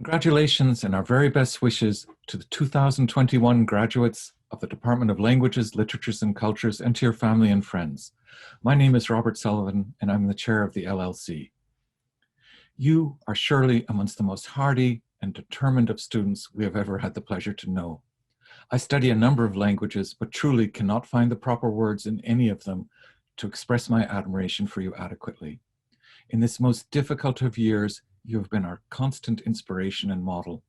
Congratulations and our very best wishes to the 2021 graduates of the Department of Languages, Literatures and Cultures, and to your family and friends. My name is Robert Sullivan and I'm the chair of the LLC. You are surely amongst the most hardy and determined of students we have ever had the pleasure to know. I study a number of languages, but truly cannot find the proper words in any of them to express my admiration for you adequately. In this most difficult of years, you have been our constant inspiration and model.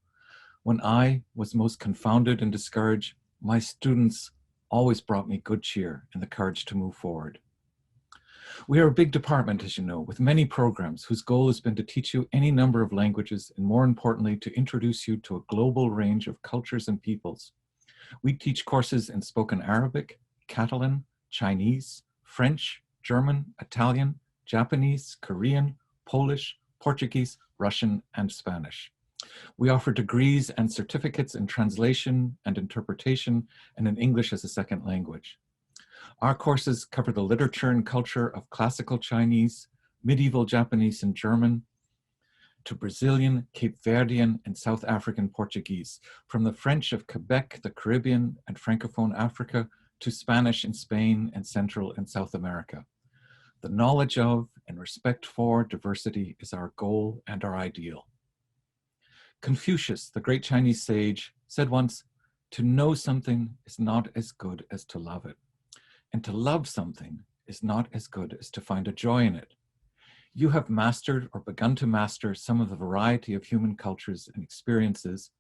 When I was most confounded and discouraged, my students always brought me good cheer and the courage to move forward. We are a big department, as you know, with many programs whose goal has been to teach you any number of languages and, more importantly, to introduce you to a global range of cultures and peoples. We teach courses in spoken Arabic, Catalan, Chinese, French, German, Italian, Japanese, Korean, Polish, Portuguese, Russian, and Spanish. We offer degrees and certificates in translation and interpretation and in English as a second language. Our courses cover the literature and culture of classical Chinese, medieval Japanese and German, to Brazilian, Cape Verdean, and South African Portuguese, from the French of Quebec, the Caribbean, and Francophone Africa, to Spanish in Spain and Central and South America. The knowledge of and respect for diversity is our goal and our ideal. Confucius, the great Chinese sage, said once, "To know something is not as good as to love it, and to love something is not as good as to find a joy in it." You have mastered or begun to master some of the variety of human cultures and experiences,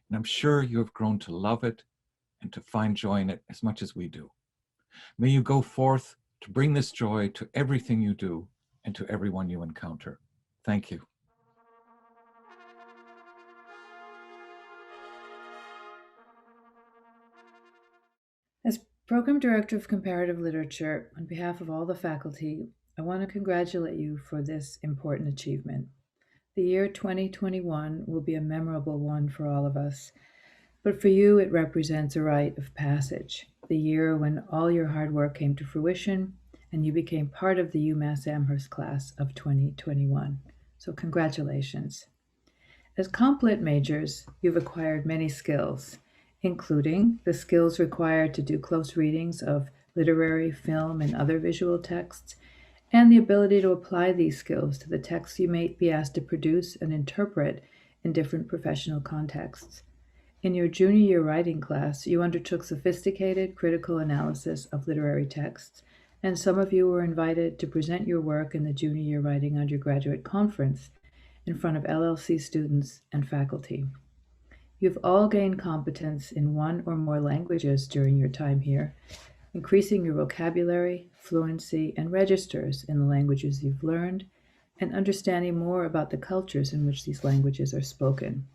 and I'm sure you have grown to love it and to find joy in it as much as we do. May you go forth to bring this joy to everything you do and to everyone you encounter. Thank you. As Program Director of Comparative Literature, on behalf of all the faculty, I want to congratulate you for this important achievement. The year 2021 will be a memorable one for all of us, but for you it represents a rite of passage, the year when all your hard work came to fruition and you became part of the UMass Amherst class of 2021. So congratulations. As comp lit majors, you've acquired many skills, including the skills required to do close readings of literary, film, and other visual texts, and the ability to apply these skills to the texts you may be asked to produce and interpret in different professional contexts. In your junior year writing class, you undertook sophisticated critical analysis of literary texts, and some of you were invited to present your work in the Junior Year Writing Undergraduate Conference in front of LLC students and faculty. You've all gained competence in one or more languages during your time here, increasing your vocabulary, fluency, and registers in the languages you've learned, and understanding more about the cultures in which these languages are spoken.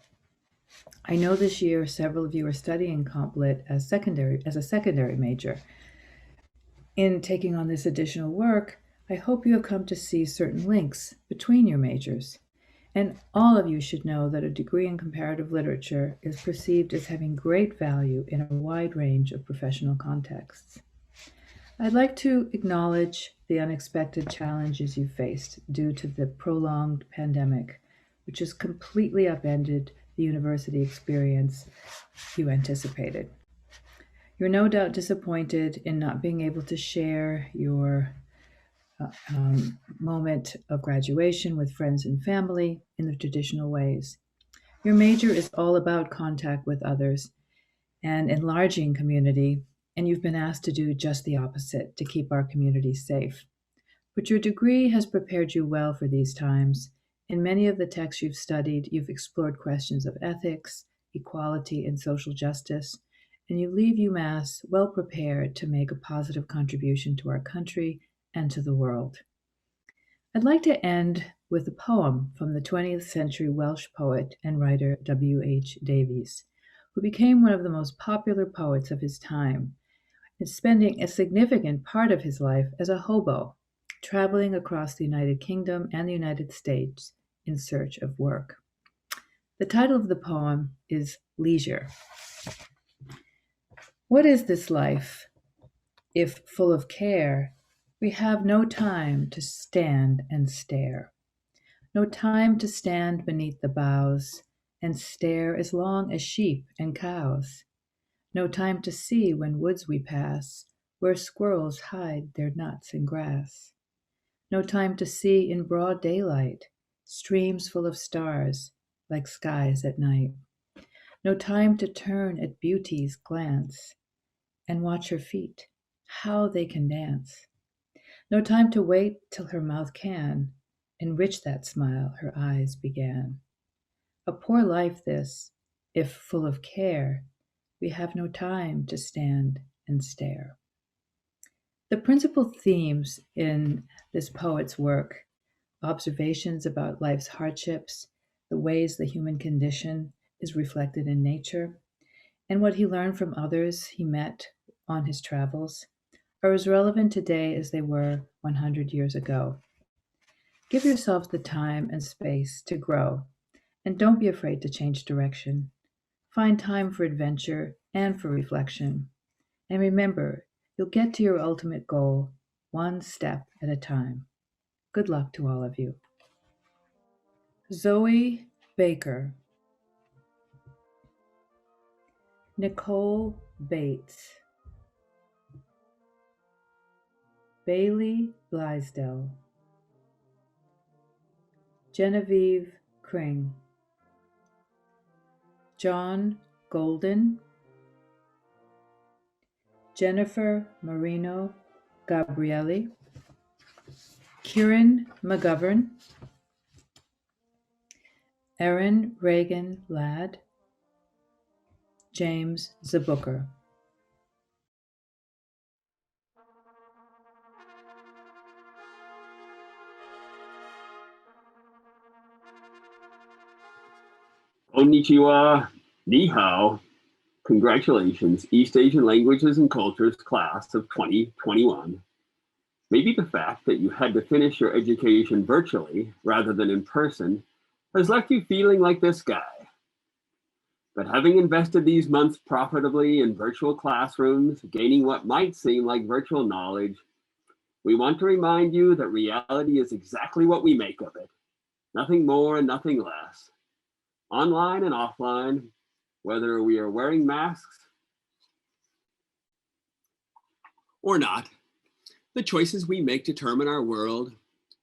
I know this year several of you are studying Comp Lit as a secondary major. In taking on this additional work, I hope you have come to see certain links between your majors. And all of you should know that a degree in comparative literature is perceived as having great value in a wide range of professional contexts. I'd like to acknowledge the unexpected challenges you faced due to the prolonged pandemic, which has completely upended the university experience you anticipated. You're no doubt disappointed in not being able to share your moment of graduation with friends and family in the traditional ways. Your major is all about contact with others and enlarging community, and you've been asked to do just the opposite to keep our community safe. But your degree has prepared you well for these times. In many of the texts you've studied, you've explored questions of ethics, equality, and social justice, and you leave UMass well prepared to make a positive contribution to our country and to the world. I'd like to end with a poem from the 20th century Welsh poet and writer W.H. Davies, who became one of the most popular poets of his time, and spending a significant part of his life as a hobo, traveling across the United Kingdom and the United States in search of work. The title of the poem is Leisure. What is this life? If full of care, we have no time to stand and stare, no time to stand beneath the boughs and stare as long as sheep and cows. No time to see when woods we pass, where squirrels hide their nuts in grass. No time to see in broad daylight, streams full of stars, like skies at night. No time to turn at beauty's glance, and watch her feet, how they can dance. No time to wait till her mouth can enrich that smile her eyes began. A poor life this, if full of care, we have no time to stand and stare. The principal themes in this poet's work, observations about life's hardships, the ways the human condition is reflected in nature, and what he learned from others he met on his travels, are as relevant today as they were 100 years ago. Give yourself the time and space to grow, and don't be afraid to change direction. Find time for adventure and for reflection. And remember, you'll get to your ultimate goal one step at a time. Good luck to all of you. Zoe Baker, Nicole Bates, Bailey Blaisdell, Genevieve Kring, John Golden, Jennifer Marino Gabrielli, Kieran McGovern, Erin Reagan Ladd, James Zabooker. Konnichiwa, ni hao. Congratulations, East Asian Languages and Cultures class of 2021. Maybe the fact that you had to finish your education virtually rather than in person has left you feeling like this guy. But having invested these months profitably in virtual classrooms, gaining what might seem like virtual knowledge, we want to remind you that reality is exactly what we make of it. Nothing more and nothing less. Online and offline, whether we are wearing masks or not, the choices we make determine our world,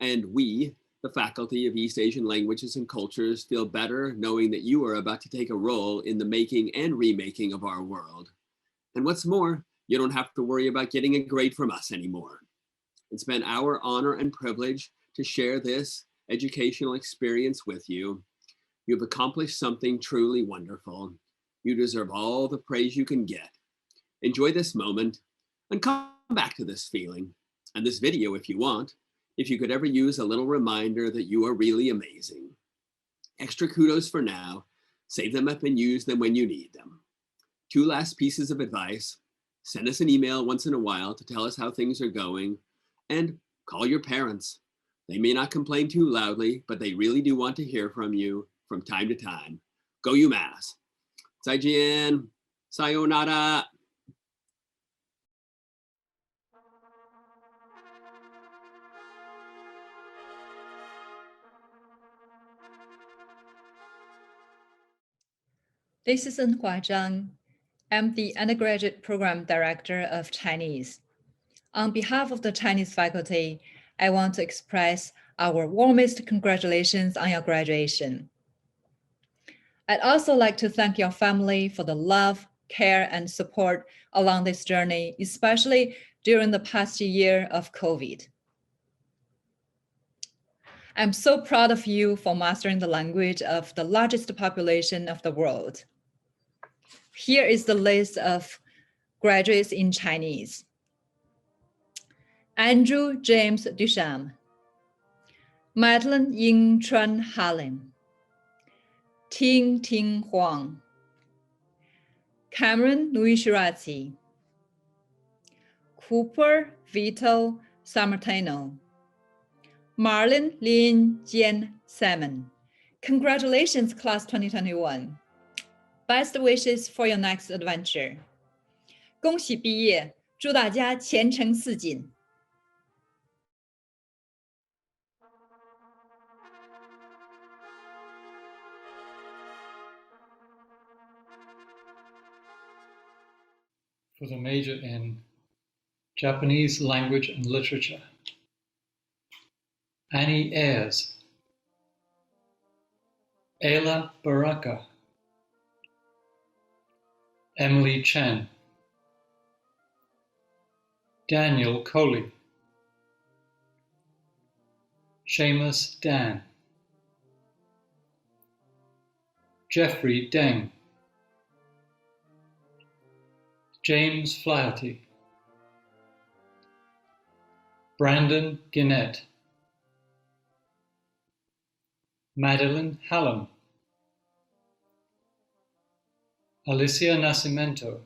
and we, the faculty of East Asian Languages and Cultures, feel better knowing that you are about to take a role in the making and remaking of our world. And what's more, you don't have to worry about getting a grade from us anymore. It's been our honor and privilege to share this educational experience with you. You've accomplished something truly wonderful. You deserve all the praise you can get. Enjoy this moment and come back to this feeling and this video if you want, if you could ever use a little reminder that you are really amazing. Extra kudos for now. Save them up and use them when you need them. Two last pieces of advice. Send us an email once in a while to tell us how things are going, and call your parents. They may not complain too loudly, but they really do want to hear from you from time to time. Go UMass. 再见. Sayonara. This is Nhua Zhang. I'm the undergraduate program director of Chinese. On behalf of the Chinese faculty, I want to express our warmest congratulations on your graduation. I'd also like to thank your family for the love, care, and support along this journey, especially during the past year of COVID. I'm so proud of you for mastering the language of the largest population of the world. Here is the list of graduates in Chinese. Andrew James Duchamp, Madeline Ying Chuan Halim, Ting Ting Huang, Cameron Nui Shirazi, Cooper Vito Sammartino, Marlin Lin Jian Salmon. Congratulations, class 2021. Best wishes for your next adventure. 恭喜毕业，祝大家前程似锦。for the major in Japanese Language and Literature. Annie Ayres, Ayla Baraka, Emily Chen, Daniel Coley, Seamus Dan, Jeffrey Deng, James Flaherty, Brandon Ginnett, Madeline Hallam, Alicia Nascimento,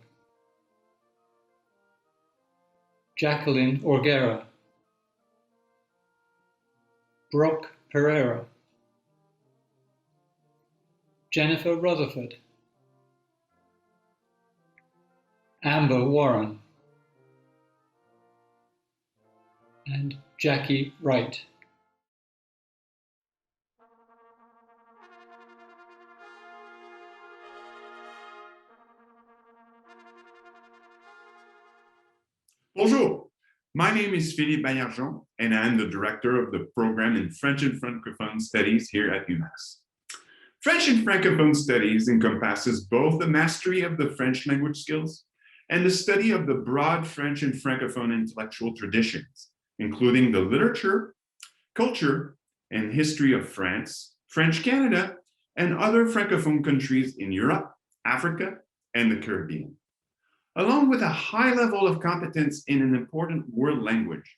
Jacqueline Orguera, Brooke Pereira, Jennifer Rutherford, Amber Warren, and Jackie Wright. Bonjour, my name is Philippe Baillargeon, and I'm the director of the program in French and Francophone Studies here at UMass. French and Francophone Studies encompasses both the mastery of the French language skills and the study of the broad French and Francophone intellectual traditions, including the literature, culture, and history of France, French Canada, and other Francophone countries in Europe, Africa, and the Caribbean. Along with a high level of competence in an important world language,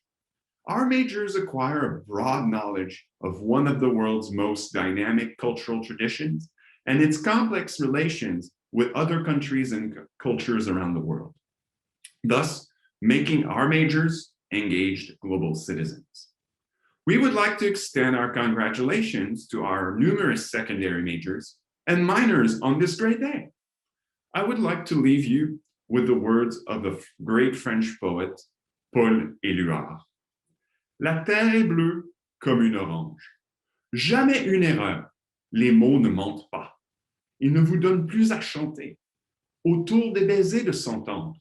our majors acquire a broad knowledge of one of the world's most dynamic cultural traditions and its complex relations with other countries and cultures around the world, thus making our majors engaged global citizens. We would like to extend our congratulations to our numerous secondary majors and minors on this great day. I would like to leave you with the words of the great French poet, Paul Éluard. La terre est bleue comme une orange. Jamais une erreur, les mots ne mentent pas. Ils ne vous donnent plus à chanter. Autour des baisers de s'entendre,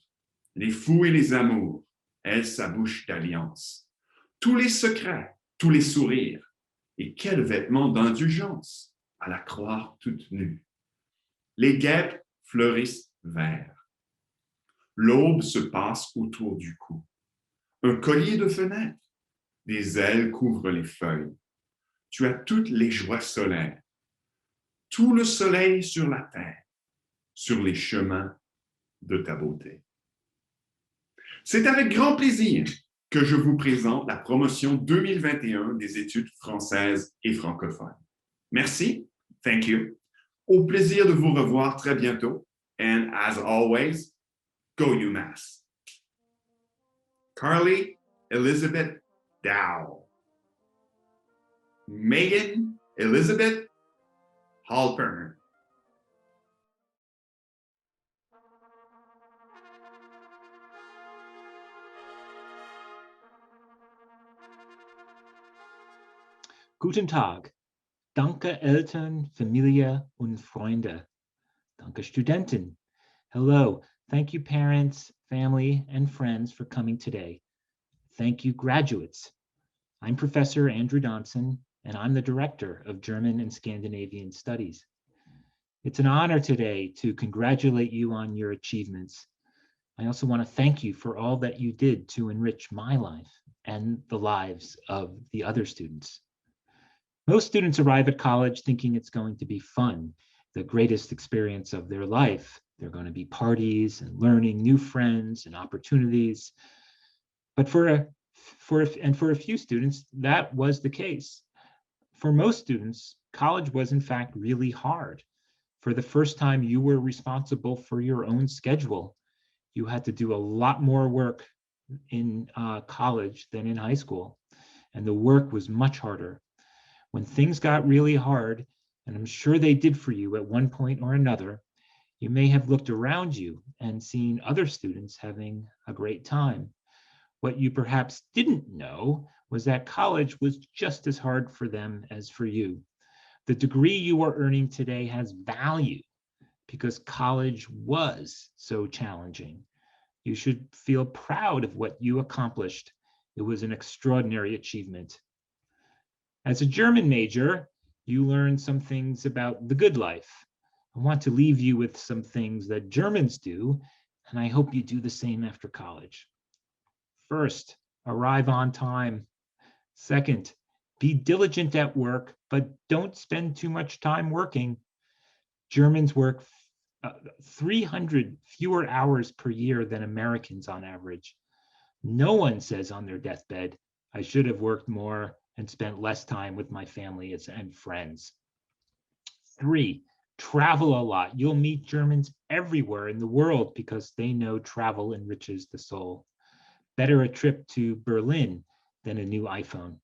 les fous et les amours, elle sa bouche d'alliance. Tous les secrets, tous les sourires, et quel vêtement d'indulgence, à la croire toute nue. Les guêpes fleurissent verts. L'aube se passe autour du cou. Un collier de fenêtres, des ailes couvrent les feuilles. Tu as toutes les joies solaires. Tout le soleil sur la terre, sur les chemins de ta beauté. C'est avec grand plaisir que je vous présente la promotion 2021 des études françaises et francophones. Merci, thank you. Au plaisir de vous revoir très bientôt. And as always, go UMass. Carly Elizabeth Dow. Megan Elizabeth Halpern. Guten Tag. Danke Eltern, Familie und Freunde. Danke Studenten. Hello. Thank you parents, family, and friends for coming today. Thank you graduates. I'm Professor Andrew Donson, and I'm the Director of German and Scandinavian Studies. It's an honor today to congratulate you on your achievements. I also want to thank you for all that you did to enrich my life and the lives of the other students. Most students arrive at college thinking it's going to be fun, the greatest experience of their life. There are going to be parties and learning, new friends and opportunities. But for a few students, that was the case. For most students, college was in fact really hard. For the first time, you were responsible for your own schedule. You had to do a lot more work in college than in high school, and the work was much harder. When things got really hard, and I'm sure they did for you at one point or another, you may have looked around you and seen other students having a great time. What you perhaps didn't know was that college was just as hard for them as for you. The degree you are earning today has value because college was so challenging. You should feel proud of what you accomplished. It was an extraordinary achievement. As a German major, you learned some things about the good life. I want to leave you with some things that Germans do, and I hope you do the same after college. First, arrive on time. Second, be diligent at work, but don't spend too much time working. Germans work 300 fewer hours per year than Americans on average. No one says on their deathbed, I should have worked more and spent less time with my family and friends. 3, travel a lot. You'll meet Germans everywhere in the world because they know travel enriches the soul. Better a trip to Berlin than a new iPhone.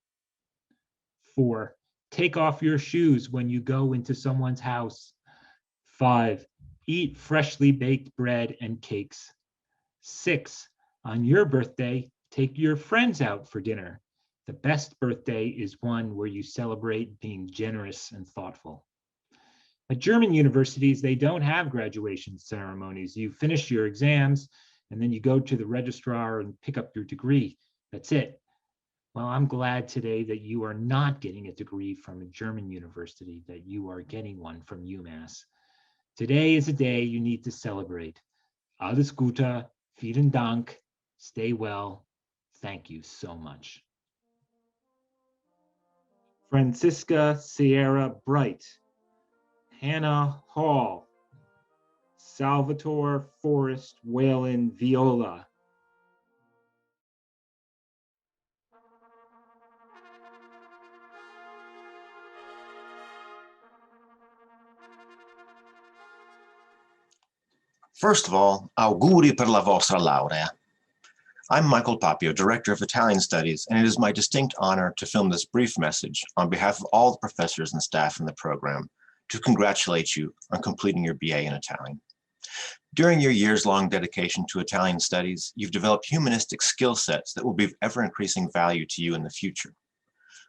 4, take off your shoes when you go into someone's house. 5, eat freshly baked bread and cakes. 6, on your birthday, take your friends out for dinner. The best birthday is one where you celebrate being generous and thoughtful. At German universities, they don't have graduation ceremonies. You finish your exams, and then you go to the registrar and pick up your degree. That's it. Well, I'm glad today that you are not getting a degree from a German university, that you are getting one from UMass. Today is a day you need to celebrate. Alles Gute, vielen Dank, stay well, thank you so much. Francisca Sierra Bright, Hannah Hall, Salvatore Forrest Whalen Viola, First of all, auguri per la vostra laurea. I'm Michael Papio, Director of Italian Studies, and it is my distinct honor to film this brief message on behalf of all the professors and staff in the program to congratulate you on completing your BA in Italian. During your years-long dedication to Italian studies, you've developed humanistic skill sets that will be of ever-increasing value to you in the future.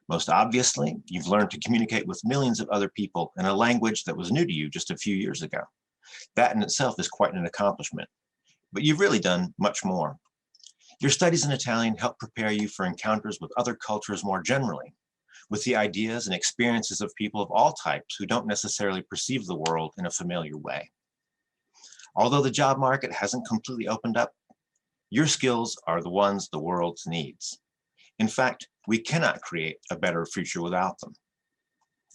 Most obviously, you've learned to communicate with millions of other people in a language that was new to you just a few years ago. That in itself is quite an accomplishment, but you've really done much more. Your studies in Italian help prepare you for encounters with other cultures more generally, with the ideas and experiences of people of all types who don't necessarily perceive the world in a familiar way. Although the job market hasn't completely opened up, your skills are the ones the world needs. In fact, we cannot create a better future without them.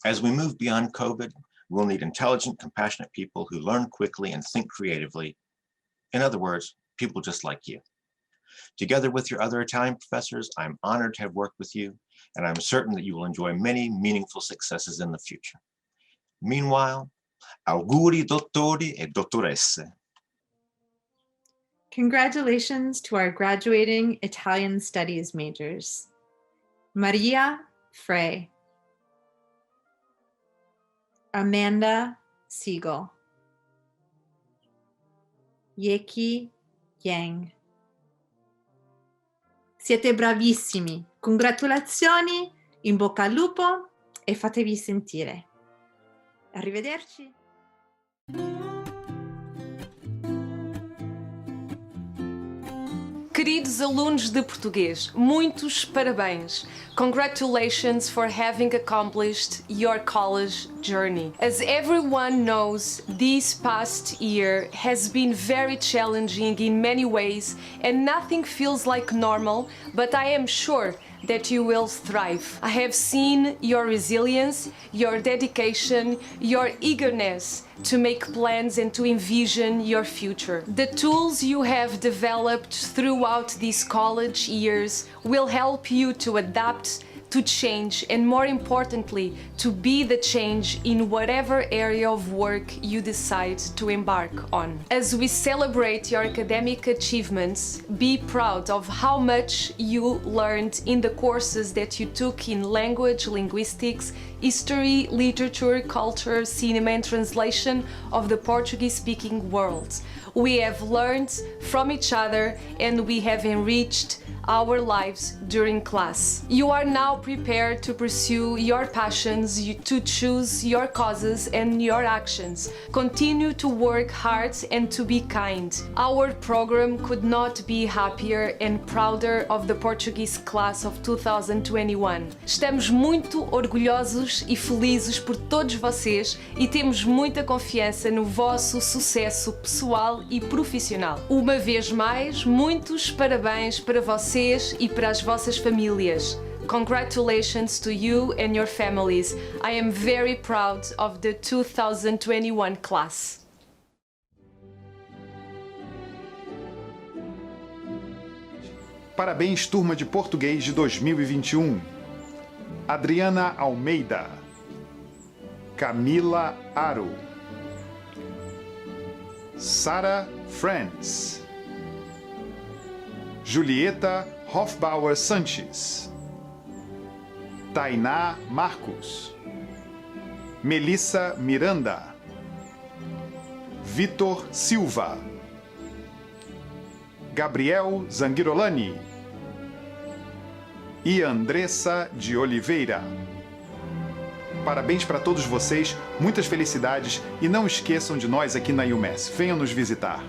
As we move beyond COVID, we'll need intelligent, compassionate people who learn quickly and think creatively. In other words, people just like you. Together with your other Italian professors, I'm honored to have worked with you, and I'm certain that you will enjoy many meaningful successes in the future. Meanwhile, auguri dottori e dottoresse. Congratulations to our graduating Italian Studies majors. Maria Frey, Amanda Siegel, Yeki Yang. Siete bravissimi, congratulazioni, in bocca al lupo e fatevi sentire. Arrivederci. Queridos alunos de português, muitos parabéns. Congratulations for having accomplished your college journey. As everyone knows, this past year has been very challenging in many ways and nothing feels like normal, but I am sure that you will thrive. I have seen your resilience, your dedication, your eagerness to make plans and to envision your future. The tools you have developed throughout these college years will help you to adapt, to change, and more importantly, to be the change in whatever area of work you decide to embark on. As we celebrate your academic achievements, be proud of how much you learned in the courses that you took in language, linguistics, history, literature, culture, cinema, and translation of the Portuguese-speaking world. We have learned from each other and we have enriched our lives during class. You are now prepared to pursue your passions, to choose your causes and your actions. Continue to work hard and to be kind. Our program could not be happier and prouder of the Portuguese class of 2021. Estamos muito orgulhosos e felizes por todos vocês e temos muita confiança no vosso sucesso pessoal e profissional. Uma vez mais, muitos parabéns para vocês e para as vossas famílias. Congratulations to you and your families. I am very proud of the 2021 class. Parabéns, turma de português de 2021. Adriana Almeida, Camila Aro, Sara Franz, Julieta Hofbauer Sanches, Tainá Marcos, Melissa Miranda, Vitor Silva, Gabriel Zanghirolani e Andressa de Oliveira. Parabéns para todos vocês, muitas felicidades e não esqueçam de nós aqui na UMass. Venham nos visitar.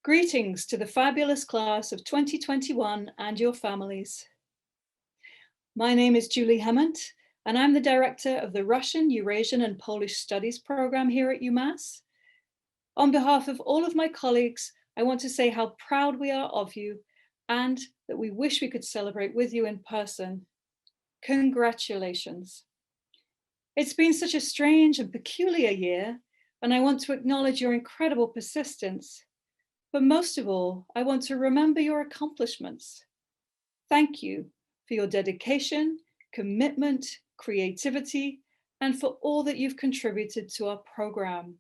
Greetings to the fabulous class of 2021 and your families. My name is Julie Hemmant, and I'm the director of the Russian, Eurasian and Polish Studies program here at UMass. On behalf of all of my colleagues, I want to say how proud we are of you and that we wish we could celebrate with you in person. Congratulations. It's been such a strange and peculiar year, and I want to acknowledge your incredible persistence. But most of all, I want to remember your accomplishments. Thank you for your dedication, commitment, creativity, and for all that you've contributed to our program.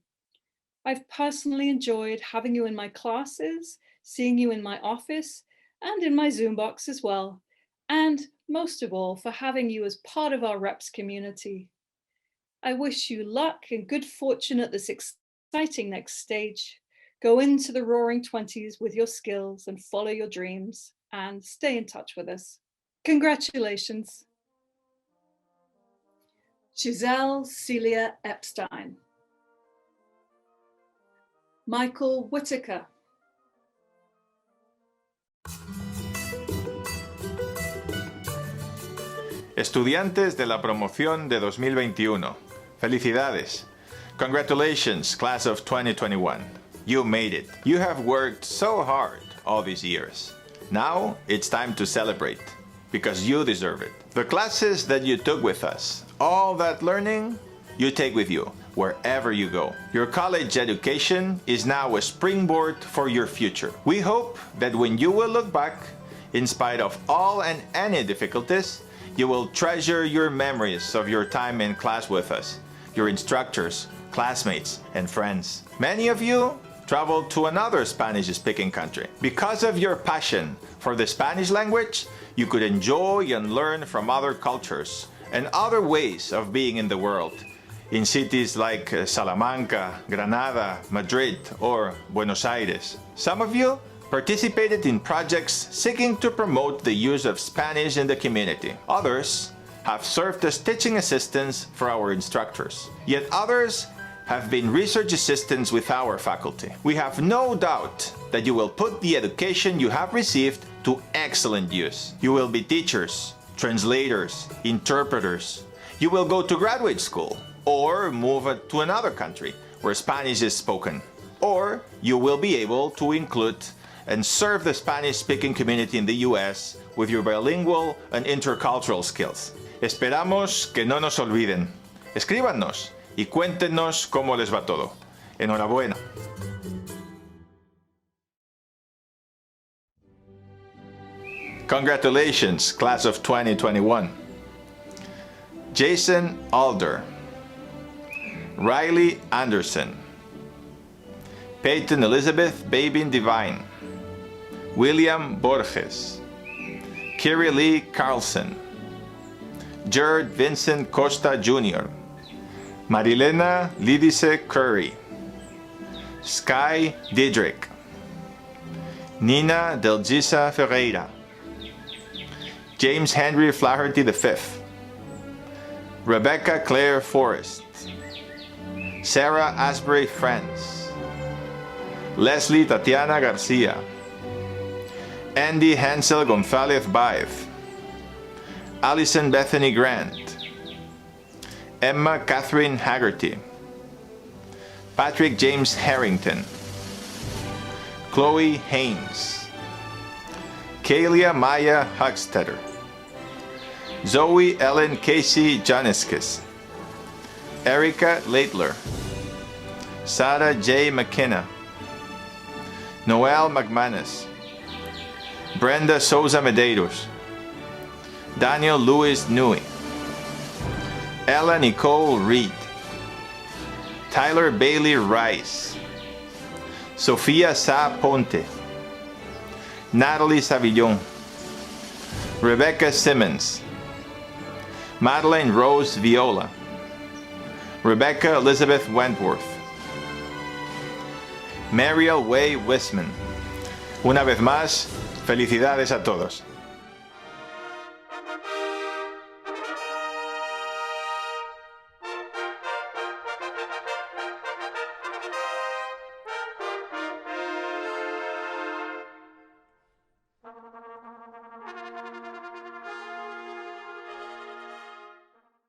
I've personally enjoyed having you in my classes, seeing you in my office, and in my Zoom box as well. And most of all, for having you as part of our reps community. I wish you luck and good fortune at this exciting next stage. Go into the roaring 20s with your skills and follow your dreams and stay in touch with us. Congratulations. Giselle Celia Epstein. Michael Whitaker. Estudiantes de la promoción de 2021. Felicidades. Congratulations, class of 2021. You made it. You have worked so hard all these years. Now it's time to celebrate because you deserve it. The classes that you took with us, all that learning, you take with you wherever you go. Your college education is now a springboard for your future. We hope that when you will look back, in spite of all and any difficulties, you will treasure your memories of your time in class with us, your instructors, classmates, and friends. Many of you traveled to another Spanish-speaking country. Because of your passion for the Spanish language, you could enjoy and learn from other cultures and other ways of being in the world, in cities like Salamanca, Granada, Madrid, or Buenos Aires. Some of you participated in projects seeking to promote the use of Spanish in the community. Others have served as teaching assistants for our instructors. Yet others have been research assistants with our faculty. We have no doubt that you will put the education you have received to excellent use. You will be teachers, translators, interpreters. You will go to graduate school or move to another country where Spanish is spoken. Or you will be able to include and serve the Spanish-speaking community in the US with your bilingual and intercultural skills. Esperamos que no nos olviden. Escríbanos y cuéntenos cómo les va todo. Enhorabuena. Congratulations, class of 2021. Jason Alder, Riley Anderson, Peyton Elizabeth Babin Divine, William Borges, Kiri Lee Carlson, Jared Vincent Costa Jr., Marilena Lidice Curry, Sky Diedrich, Nina Delgisa Ferreira, James Henry Flaherty V, Rebecca Claire Forrest, Sarah Asbury Friends, Leslie Tatiana Garcia, Andy Hansel Gonzalez Baez, Allison Bethany Grant, Emma Catherine Haggerty, Patrick James Harrington, Chloe Haynes, Kalia Maya Huckstetter, Zoe Ellen Casey Janiskis, Erica Laitler, Sarah J. McKenna, Noel McManus, Brenda Souza Medeiros, Daniel Louis Nui, Ella Nicole Reed, Tyler Bailey Rice, Sofia Sa Ponte, Natalie Savillon, Rebecca Simmons, Madeleine Rose Viola, Rebecca Elizabeth Wentworth, Mariel Way Wisman. Una vez más, felicidades a todos.